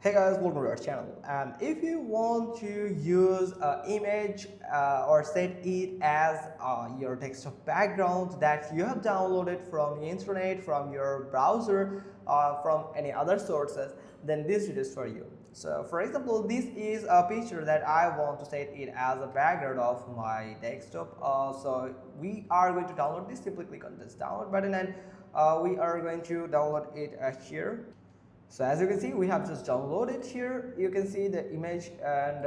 Hey guys, welcome to our channel. And if you want to use an image or set it as your desktop background that you have downloaded from the internet, from your browser, from any other sources, then this video is for you. So for example, this is a picture that I want to set it as a background of my desktop. So we are going to download this. Simply click on this download button and we are going to download it here. So as you can see, we have just downloaded here. You can see the image, and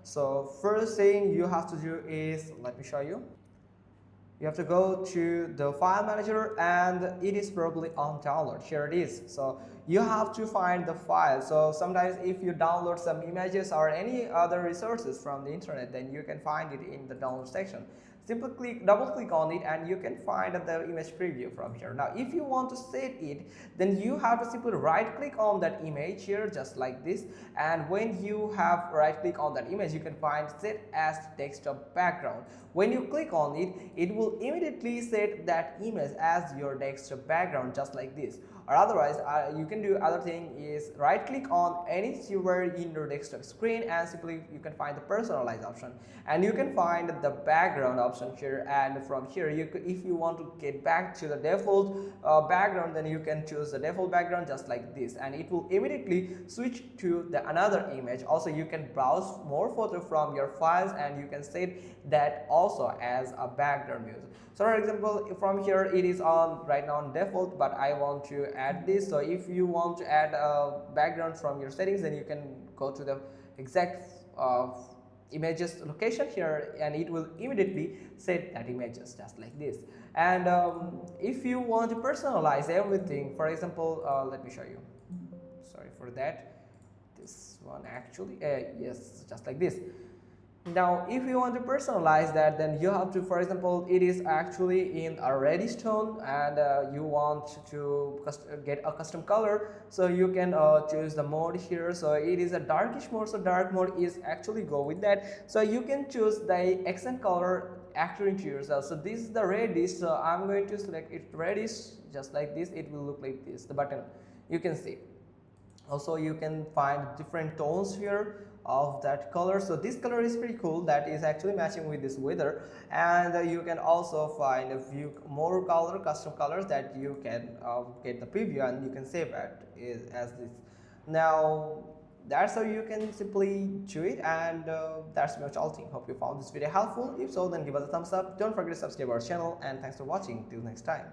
so first thing you have to do is, let me show you. You have to go to the file manager and it is probably on download. Here it is. So you have to find the file. So sometimes if you download some images or any other resources from the internet, then you can find it in the download section. Simply double click on it and you can find the image preview from here. Now if you want to set it, then you have to simply right click on that image here, just like this, and when you have right click on that image, you can find set as desktop background. When you click on it, it will immediately set that image as your desktop background, just like this. Or otherwise you can do other thing is right click on anywhere in your desktop screen and simply you can find the personalize option and you can find the background option here, and from here you could, if you want to get back to the default background, then you can choose the default background just like this and it will immediately switch to the another image. Also you can browse more photo from your files and you can set that also as a background music. So for example, from here it is on right now on default, but I want to add this. So if you want to add a background from your settings, then you can go to the exact images location here and it will immediately set that images just like this. And if you want to personalize everything, for example, let me show you. Sorry for that. This one actually, yes, just like this. Now if you want to personalize that, then you have to, for example, it is actually in a reddish tone and you want to get a custom color, so you can choose the mode here. So it is a darkish mode, so dark mode is actually go with that. So you can choose the accent color according to yourself. So this is the reddish, so I'm going to select it reddish just like this. It will look like this, the button you can see. Also you can find different tones here of that color. So this color is pretty cool, that is actually matching with this weather, and you can also find a few more color custom colors that you can get the preview and you can save it as this. Now that's how you can simply do it, and that's pretty much all thing. Hope you found this video helpful. If so, then give us a thumbs up. Don't forget to subscribe our channel, and thanks for watching. Till next time.